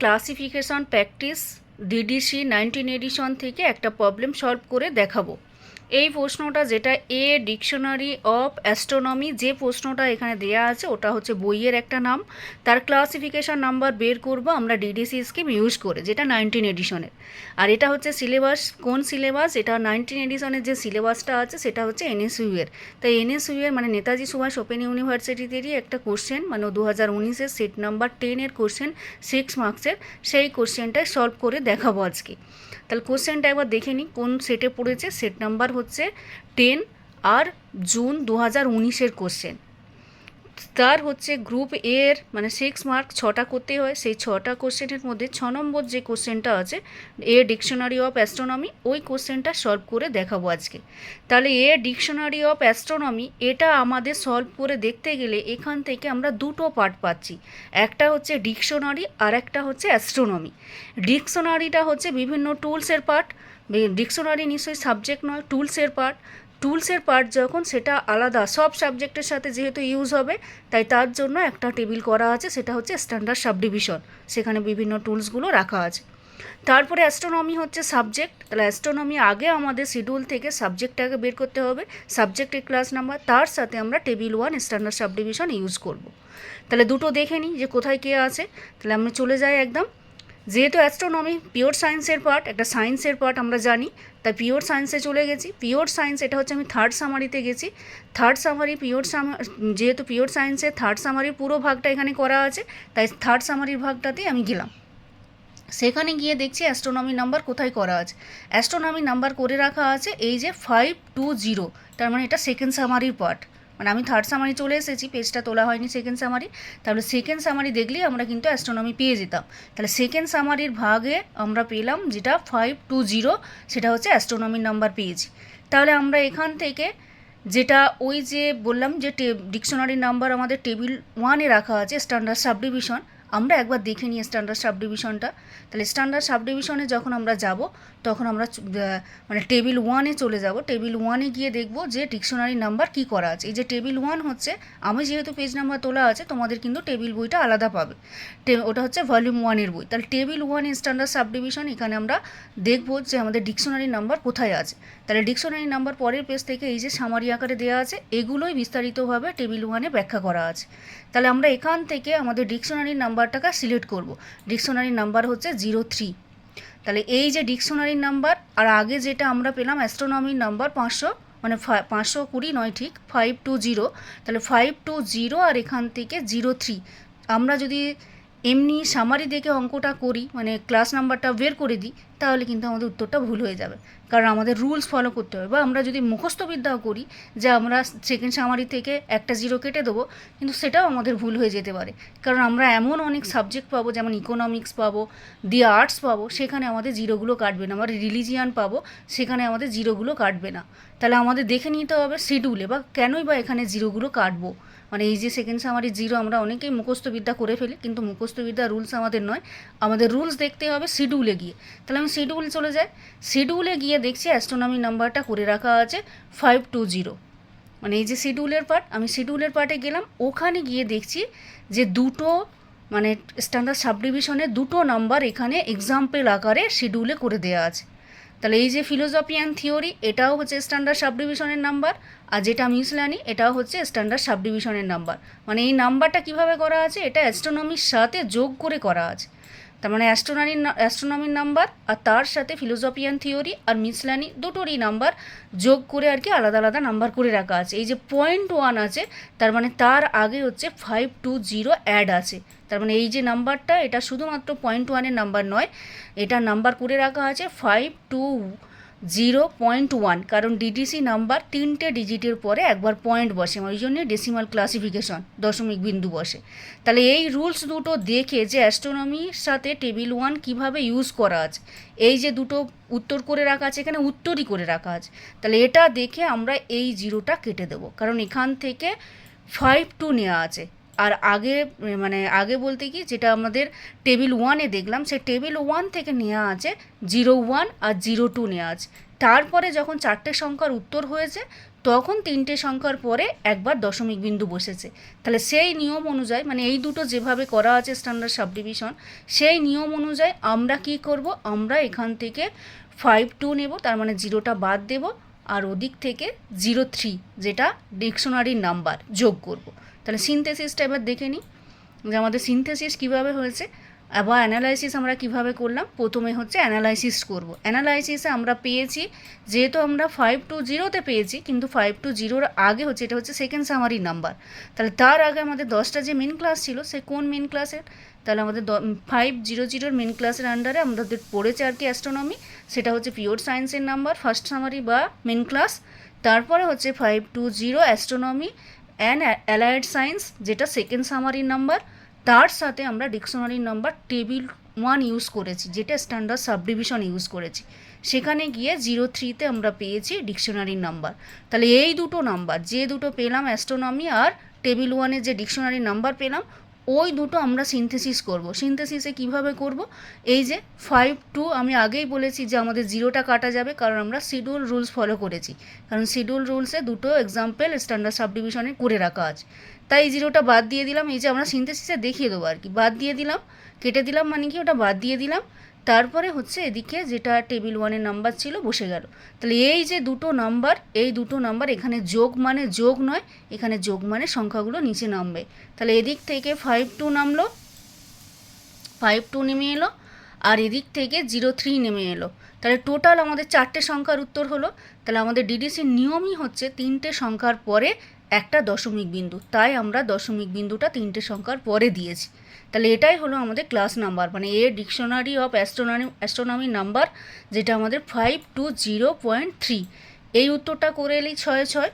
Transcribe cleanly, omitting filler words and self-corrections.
Classification practice DDC 19 addition থেকে একটা problem solve করে দেখাবো। এই প্রশ্নটা যেটা এ ডিকশনারি অফ অ্যাস্ট্রোনমি, যে প্রশ্নটা এখানে দেয়া আছে ওটা হচ্ছে বইয়ের একটা নাম, তার ক্লাসিফিকেশন নাম্বার বের করব আমরা ডিডিসি স্কিম ইউজ করে, যেটা 19 এডিশনের। আর এটা হচ্ছে সিলেবাস, কোন সিলেবাস? এটা 19 এডিশনের যে সিলেবাসটা আছে সেটা হচ্ছে এনএসইউ এর। তাই এনএসইউ এর মানে নেতাজি সুভাষ ওপেন ইউনিভার্সিটিতেরই একটা কোশ্চেন, মানে 2019-এর সেট নাম্বার 10-এর কোশ্চেন, 6 মার্কসের, সেই কোশ্চেনটাই সলভ করে দেখাবো আজকে। তাহলে কোশ্চেনটা একবার দেখে নিই কোন সেটে পড়েছে। সেট নাম্বার হচ্ছে 10 আর জুন 2019-এর কোশ্চেন। তার হচ্ছে গ্রুপ এর মানে 6 মার্ক 6টা করতে হয়, সেই 6টা কোশ্চেনের মধ্যে 6 নম্বর যে কোশ্চেনটা আছে এ ডিকশনারি অফ অ্যাস্ট্রোনমি, ওই কোশ্চেনটা সলভ করে দেখাবো আজকে। তাহলে এ ডিকশনারি অফ অ্যাস্ট্রোনমি এটা আমাদের সলভ করে দেখতে গেলে এখান থেকে আমরা দুটো পার্ট পাচ্ছি, একটা হচ্ছে ডিকশনারি আর একটা হচ্ছে অ্যাস্ট্রোনমি। ডিকশনারিটা হচ্ছে বিভিন্ন টুলসের পার্ট, ডিকশনারি নিশ্চয়ই সাবজেক্ট নয়, টুলসের পার্ট। টুলসের পার্ট যখন সেটা আলাদা সব সাবজেক্টের সাথে যেহেতু ইউজ হবে, তাই তার জন্য একটা টেবিল করা আছে, সেটা হচ্ছে স্ট্যান্ডার্ড সাবডিভিশন, সেখানে বিভিন্ন টুলসগুলো রাখা আছে। তারপরে অ্যাস্ট্রোনমি হচ্ছে সাবজেক্ট। তাহলে অ্যাস্ট্রোনমি আগে আমাদের শিডিউল থেকে সাবজেক্টটাকে বের করতে হবে, সাবজেক্টের ক্লাস নাম্বার, তার সাথে আমরা টেবিল 1 স্ট্যান্ডার্ড সাবডিভিশন ইউজ করব। তাহলে দুটো দেখে নিই যে কোথায় কে আছে। তাহলে আমরা চলে যাই একদম, যেহেতু অ্যাস্ট্রোনমি পিওর সায়েন্সের পার্ট, একটা সায়েন্সের পার্ট আমরা জানি, তাই পিওর সায়েন্সে চলে গেছি। পিওর সায়েন্স এটা হচ্ছে আমি থার্ড সামারিতে গেছি। থার্ড সামারি যেহেতু পিওর সায়েন্সের থার্ড সামারির পুরো ভাগটা এখানে করা আছে, তাই থার্ড সামারির ভাগটাতেই আমি গেলাম। সেখানে গিয়ে দেখছি অ্যাস্ট্রোনমি নাম্বার কোথায় করা আছে। অ্যাস্ট্রোনমি নাম্বার করে রাখা আছে এই যে 520, তার মানে এটা সেকেন্ড সামারির পার্ট। মানে আমি থার্ড সামারি চলে এসেছি, পেজটা তোলা হয়নি সেকেন্ড সামারি, তাহলে সেকেন্ড সামারি দেখলেই আমরা কিন্তু অ্যাস্ট্রোনমি পেয়ে যেতাম। তাহলে সেকেন্ড সামারির ভাগে আমরা পেলাম যেটা 520, সেটা হচ্ছে অ্যাস্ট্রোনমির নাম্বার পেয়েছি। তাহলে আমরা এখান থেকে যেটা ওই যে বললাম যে ডিকশনারির নাম্বার আমাদের টেবিল 1-এ রাখা আছে স্ট্যান্ডার্ড সাবডিভিশন, আমরা একবার দেখে নিই স্ট্যান্ডার্ড সাবডিভিশনটা। তাহলে স্ট্যান্ডার্ড সাবডিভিশনে যখন আমরা যাব তখন আমরা মানে টেবিল 1-এ চলে যাব। টেবিল 1-এ গিয়ে দেখব যে ডিকশনারি নাম্বার কী করা আছে। এই যে টেবিল 1 হচ্ছে, আমি যেহেতু পেজ নাম্বার তোলা আছে, তোমাদের কিন্তু টেবিল বইটা আলাদা পাবে, ওটা হচ্ছে ভলিউম 1-এর বই। তাহলে টেবিল 1 স্ট্যান্ডার্ড সাবডিভিশন, এখানে আমরা দেখব যে আমাদের ডিকশনারি নাম্বার কোথায় আছে। তাহলে ডিকশনারি নাম্বার পরের পেজ থেকে এই যে সামারি আকারে দেওয়া আছে, এগুলোই বিস্তারিতভাবে টেবিল 1-এ ব্যাখ্যা করা আছে। তাহলে আমরা এখান থেকে আমাদের ডিকশনারির নাম্বারটাকে সিলেক্ট করব। ডিকশনারির নাম্বার হচ্ছে 03। তাহলে এই যে ডিকশনারির নাম্বার, আর আগে যেটা আমরা পেলাম অ্যাস্ট্রোনমির নাম্বার 500, মানে 520 নয়, ঠিক 520। তাহলে 520 আর এখান থেকে 03, আমরা যদি এমনি সামারি দেখে অঙ্কটা করি, মানে ক্লাস নাম্বারটা বের করে দিই, তাহলে কিন্তু আমাদের উত্তরটা ভুল হয়ে যাবে, কারণ আমাদের রুলস ফলো করতে হবে। বা আমরা যদি মুখস্থবিদ্যাও করি যে আমরা সেকেন্ড সামারি থেকে একটা 0 কেটে দেবো, কিন্তু সেটাও আমাদের ভুল হয়ে যেতে পারে, কারণ আমরা এমন অনেক সাবজেক্ট পাবো, যেমন ইকোনমিক্স পাবো, দি আর্টস পাবো, সেখানে আমাদের জিরোগুলো কাটবে না। আমরা রিলিজিয়ান পাবো, সেখানে আমাদের জিরোগুলো কাটবে না। তাহলে আমাদের দেখে নিতে হবে শিডিউলে, বা কেনই বা এখানে জিরোগুলো কাটবো। মানে এই যে সেকেন্ড সামারির 0 আমরা অনেকেই মুখস্থবিদ্যা করে ফেলি, কিন্তু মুখস্থবিদ্যা রুলস আমাদের নয়, আমাদের রুলস দেখতে হবে শিডিউলে গিয়ে। তাহলে আমি শিডিউল চলে যাই। শিডিউলে গিয়ে দেখছি অ্যাস্ট্রোনমি নাম্বারটা করে রাখা আছে 520, মানে এই যে শিডিউলের পার্ট, আমি শিডিউলের পার্টে গেলাম। ওখানে গিয়ে দেখছি যে দুটো মানে স্ট্যান্ডার্ড সাবডিভিশনের দুটো নাম্বার এখানে এক্সাম্পল আকারে শিডিউলে করে দেওয়া আছে। তাহলে এই যে ফিলোসফি অ্যান্ড থিওরি, এটাও হচ্ছে স্ট্যান্ডার্ড সাবডিভিশনের নাম্বার, আর যেটা মিসলানি এটাও হচ্ছে স্ট্যান্ডার্ড সাবডিভিশনের নাম্বার। মানে এই নাম্বারটা কিভাবে করা আছে, এটা অ্যাস্ট্রোনমির সাথে যোগ করে করা আছে। তার মানে অ্যাস্ট্রোনমির নাম্বার আর তার সাথে ফিলোসফি অ্যান্ড থিওরি আর মিসলানি দুটোরই নাম্বার যোগ করে আর কি আলাদা আলাদা নাম্বার করে রাখা আছে। এই যে 0.1 আছে, তার মানে তার আগে হচ্ছে 520 অ্যাড আছে। তার মানে এই যে নাম্বারটা, এটা শুধুমাত্র 0.1-এর নাম্বার নয়, এটা নাম্বার করে রাখা আছে 520.1, কারণ ডিডিসি নাম্বার 3টে ডিজিটের পরে একবার পয়েন্ট বসে, ওই জন্য ডেসিমাল ক্লাসিফিকেশন দশমিক বিন্দু বসে। তাহলে এই রুলস দুটো দেখে যে অ্যাস্ট্রোনমির সাথে টেবিল 1 কিভাবে ইউজ করা আছে, এই যে দুটো উত্তর করে রাখা আছে, এখানে উত্তরই করে রাখা আছে, তাহলে এটা দেখে আমরা এই 0টা কেটে দেবো, কারণ এখান থেকে 52 নেওয়া আছে। আর আগে মানে আগে বলতে কি, যেটা আমাদের টেবিল 1-এ দেখলাম, সে টেবিল 1 থেকে নেওয়া আছে 01 আর 02 নেওয়া আছে। তারপরে যখন 4টে সংখ্যার উত্তর হয়েছে তখন তিনটে সংখ্যার পরে একবার দশমিক বিন্দু বসেছে। তাহলে সেই নিয়ম অনুযায়ী, মানে এই দুটো যেভাবে করা আছে স্ট্যান্ডার্ড সাবডিভিশন, সেই নিয়ম অনুযায়ী আমরা কি করব, আমরা এখান থেকে 5-2 নেব, তার মানে 0টা বাদ দেব, আর ওদিক থেকে 0-3 যেটা ডিকশনারির নাম্বার যোগ করব। তাহলে সিনথেসিসটা এবার দেখে নিই যে আমাদের সিনথেসিস কীভাবে হয়েছে বা অ্যানালাইসিস আমরা কিভাবে করলাম। প্রথমে হচ্ছে অ্যানালাইসিস করব। অ্যানালাইসিসে আমরা পেয়েছি, যেহেতু আমরা 5-0তে পেয়েছি, কিন্তু 5-0 আগে হচ্ছে, এটা হচ্ছে সেকেন্ড সামারি নাম্বার। তাহলে তার আগে আমাদের 10টা যে মেন ক্লাস ছিল, সে কোন মেন ক্লাসের, তাহলে আমাদের 500 মেন ক্লাসের আন্ডারে আমাদের পড়েছে আর কি অ্যাস্ট্রোনমি, সেটা হচ্ছে পিওর সায়েন্সের নাম্বার ফার্স্ট সামারি বা মেন ক্লাস। তারপরে হচ্ছে 520 অ্যাস্ট্রোনমি অ্যান্ড অ্যালায়েড সায়েন্স, যেটা সেকেন্ড সামারির নাম্বার। তার সাথে আমরা ডিকশনারির নাম্বার টেবিল 1 ইউজ করেছি, যেটা স্ট্যান্ডার্ড সাবডিভিশন ইউজ করেছি। সেখানে গিয়ে 0-3তে আমরা পেয়েছি ডিকশনারির নাম্বার। তাহলে এই দুটো নাম্বার, যে দুটো পেলাম অ্যাস্ট্রোনমি আর টেবিল 1-এর যে ডিকশনারির নাম্বার পেলাম, ওই দুটো আমরা সিনথেসিস করব। সিনথেসিসে কিভাবে করব, এই যে 5-2 আমি আগেই বলেছি যে আমাদের 0টা কাটা যাবে, কারণ আমরা শিডিউল রুলস ফলো করেছি, কারণ শিডিউল রুলসে দুটো এক্সাম্পল স্ট্যান্ডার্ড সাবডিভিশনে করে রাখা আছে। তাই 0টা বাদ দিয়ে দিলাম, এই যে আমরা সিনথেসিসে দেখিয়ে দেবো আর কি, বাদ দিয়ে দিলাম, কেটে দিলাম, মানে কি ওটা বাদ দিয়ে দিলাম। তারপরে হচ্ছে এদিকে যেটা টেবিল 1-এর নাম্বার ছিল বসে গেল। তাহলে এই যে দুটো নাম্বার, এই দুটো নাম্বার এখানে যোগ মানে যোগ নয়, এখানে যোগ মানে সংখ্যাগুলো নিচে নামবে। তাহলে এদিক থেকে 5-2 নামলো, 5-2 নেমে এলো, আর এদিক থেকে 0-3 নেমে এলো। তাহলে টোটাল আমাদের 4টে সংখ্যার উত্তর হলো। তাহলে আমাদের ডিডিসির নিয়মই হচ্ছে 3টে সংখ্যার পরে একটা দশমিক বিন্দু, তাই আমরা দশমিক বিন্দুটা 3টে সংখ্যার পরে দিয়েছি। তাহলে এটাই হলো আমাদের ক্লাস নাম্বার, মানে a dictionary of astronomy number, যেটা আমাদের 520.3। এই উত্তরটা করে এলেই 6-6।